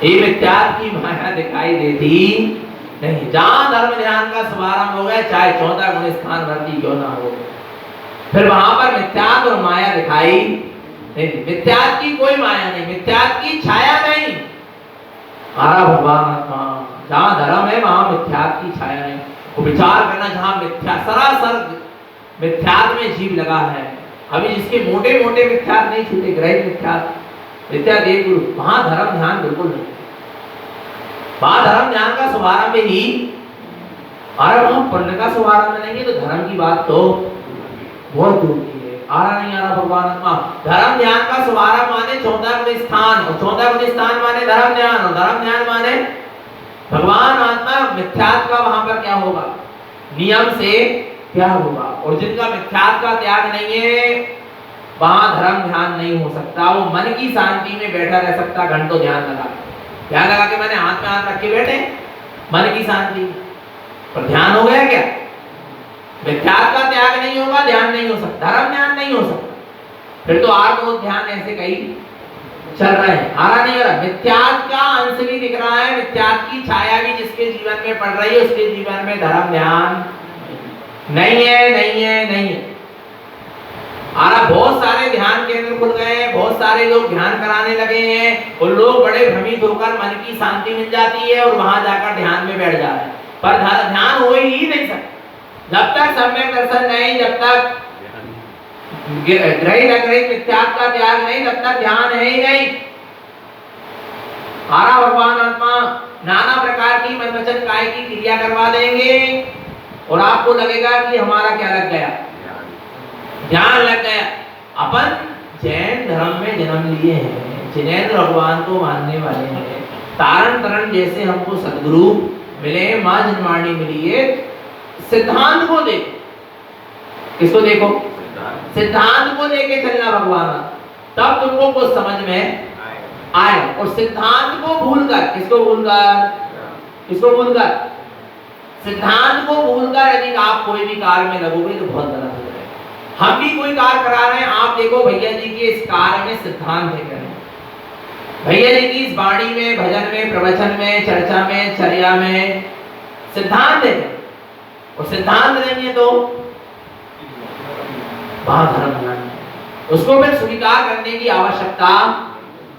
ये मिथ्यात की माया दिखाई देती नहीं। जहां धर्म ध्यान का शुभारंभ हो गया, चाहे 14 गुण स्थान भर्ती क्यों ना हो, फिर वहां पर मिथ्यात और माया दिखाई नहीं। मिथ्यात की कोई माया नहीं, मिथ्यात की छाया नहीं। आरा भगवान आत्मा, जहां धर्म है वहां मिथ्यात की छाया नहीं। वो विचार करना, जहां मिथ्या सरासर मिथ्यात में जीव लगा है, अभी जिसके मोटे मोटे मिथ्यात नहीं छूटे, ग्रहित मिथ्यात, मिथ्या देव गुरु, वहां धर्म ध्यान बिल्कुल नहीं। वहां धर्म ध्यान का शुभारंभ ही, अरे वहां पुण्य का शुभारंभ नहीं है तो धर्म की बात तो बहुत दूर की है। आ रहा नहीं आ रहा भगवान आत्मा? धर्म ध्यान का शुभारंभ माने 14 गुण स्थान, और 14 गुण स्थान माने धर्म ध्यान, और धर्म ध्यान माने भगवान आत्मा। मिथ्यात का वहां पर क्या होगा? नियम से क्या होगा? और जिनका मिथ्यात का त्याग नहीं है वहां धर्म ध्यान नहीं हो सकता। वो मन की शांति में बैठा रह सकता, घंटों ध्यान लगा के मैंने हाथ में हाथ रख के बैठे, मन की शांति, पर ध्यान हो गया क्या? मिथ्यात का त्याग नहीं होगा, ध्यान नहीं हो सकता, धर्म ध्यान नहीं हो सकता। फिर तो आत्म ध्यान ऐसे कहीं चल रहे हैं। आ रहा नहीं आ रहा? मिथ्यात का अंश भी दिख रहा है, मिथ्यात की छाया भी जिसके जीवन में पड़ रही है, उसके जीवन में धर्म ध्यान नहीं है, नहीं है, नहीं है। आ रहा? बहुत सारे ध्यान केंद्र खुल गए हैं, बहुत सारे लोग ध्यान कराने लगे हैं, और लोग बड़े भ्रमित होकर मन की शांति मिल जाती है और वहां जाकर ध्यान में बैठ जा रहे हैं, पर ध्यान हो ही नहीं सकता जब तक सम्यक दर्शन नहीं, जब तक ग्रहित अग्रहित मिथ्यात का त्याग नहीं, तब तक ध्यान है ही नहीं। आरा भगवान आत्मा नाना प्रकार की मन वचन काय की क्रिया करवा देंगे और आपको लगेगा कि हमारा क्या लग गया? ध्यान लग गया। अपन जैन धर्म में जन्म लिए हैं, जिनेंद्र भगवान को मानने वाले हैं, तारण तरण जैसे हमको सदगुरु मिले, मां जन्माणी मिली है। सिद्धांत को देखो, किसको देखो? सिद्धांत को लेके चलना भगवान, तब तुमको कुछ समझ में आए। और सिद्धांत को भूलकर, किसको भूलकर? किसको भूलकर? सिद्धांत को भूलकर यदि आप कोई भी कार्य में लगोगे तो बहुत गलत हो जाएगा। हम भी कोई कार्य करा रहे हैं, आप देखो भैया जी के इस कार्य में सिद्धांत है क्या? भैया जी की इस वाणी में, भजन में, प्रवचन में, चर्चा में, चर्या में सिद्धांत है, और सिद्धांत नहीं है तो वहां धर्म ध्यान नहीं, उसको फिर स्वीकार करने की आवश्यकता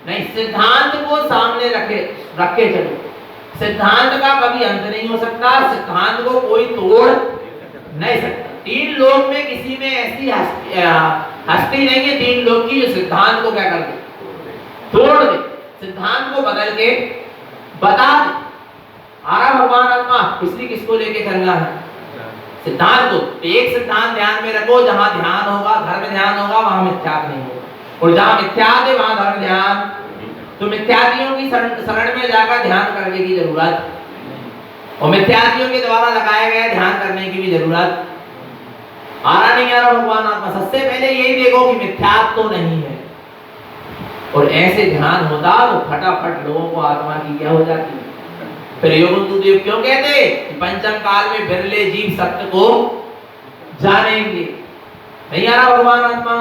नहीं। सिद्धांत को सामने रखे चलो, सिद्धांत का कभी अंत नहीं हो सकता, सिद्धांत को कोई तोड़ नहीं सकता। तीन लोग में किसी में ऐसी हस्ती नहीं है तीन लोग की जो सिद्धांत को क्या कर दे, तोड़ दे, सिद्धांत को बदल के बता दे। आरा भगवान आत्मा, इसलिए किसको लेके चलना है, सिद्धांत को। एक सिद्धांत ध्यान में रखो, जहां ध्यान होगा, धर्म ध्यान होगा, वहां मिथ्यात्व नहीं होगा, और जहां मिथ्यात्व है वहां धर्म ध्यान। तो मिथ्यात्वियों की शरण में जाकर ध्यान करने की जरूरत, और मिथ्यात्वियों के द्वारा लगाए गए ध्यान करने की भी जरूरत। आ रहा नहीं आ रहा भगवान आत्मा, सबसे पहले यही देखो कि मिथ्यात्व तो नहीं है, और ऐसे ध्यान होता तो फटाफट लोगों को आत्मा की क्या हो जाती। फिर योगेंद्रदेव क्यों कहते कि पंचम काल में बिरले जीव सत्य को जानेंगे। नहीं आ रहा भगवान आत्मा,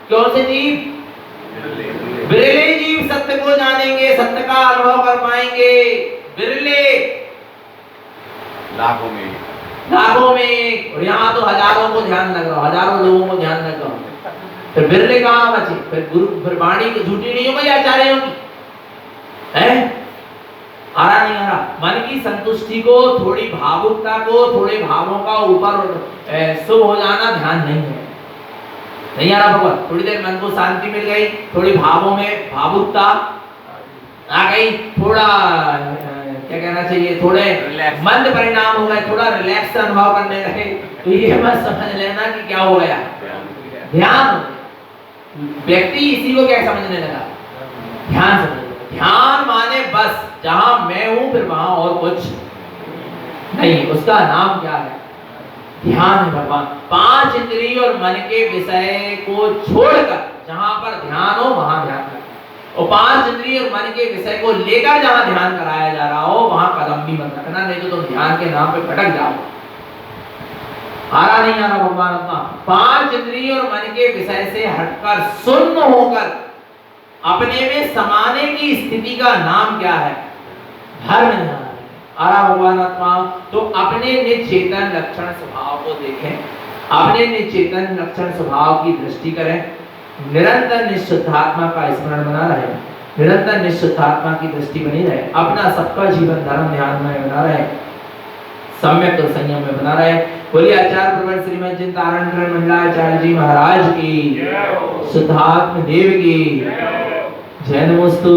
क्यों से जीव, बिरले जीव सत्य को जानेंगे, सत्य का अनुभव कर पाएंगे। बिरले लाखों में, और यहाँ तो हजारों को ध्यान लग रहा, हजारों लोगों को ध्यान लग रहा। फिर बिरले कहाँ बचे, फिर वाणी झूठी नहीं हो गई आचार्यों की है। आ रहा नहीं आ रहा, मन की संतुष्टि को, थोड़ी भावुकता को, थोड़े भावों का ऊपर शुभ हो जाना ध्यान नहीं है। नहीं आ रहा भगवान, थोड़ी देर मन को शांति मिल गई, थोड़ी भावों में भावुकता आ गई, थोड़ा क्या कहना चाहिए, थोड़े मंद परिणाम हो गए, थोड़ा रिलैक्स अनुभव करने लगे, तो ये मत समझ लेना कि क्या हो गया, ध्यान। व्यक्ति इसी को क्या समझने लगा, ध्यान समझ। ध्यान माने बस जहां मैं हूं फिर वहां और कुछ नहीं, उसका नाम क्या है, ध्यान है भगवान। पांच इंद्रिय और मन के विषय को छोड़कर जहां पर ध्यान हो वहां ध्यान कर, और पांच इंद्रिय और मन के विषय को लेकर जहां ध्यान कराया जा रहा हो वहां कदम भी मत रखना, नहीं तो तुम ध्यान के नाम पे भटक जाओ। आ रहा नहीं आ रहा भगवान अपना, पांच इंद्रिय और मन के विषय से हटकर शून्य होकर अपने में समाने की स्थिति का नाम क्या है, धर्म ध्यान। आ रहा भगवान आत्मा, तो अपने निचेतन लक्षण स्वभाव को देखें, अपने निचेतन लक्षण स्वभाव की दृष्टि करें, निरंतर निश्चुद्धात्मा का स्मरण बना रहे, निरंतर निश्चुद्धात्मा की दृष्टि बनी रहे, अपना सबका जीवन धर्म ध्यान में बना रहे, सम्यक और संयम में बना रहे। बोलिए आचार्य प्रवर श्रीमद चिंतामणि मंडलाचार्य जी महाराज की, शुद्धात्म देव की जय। नमोस्तु।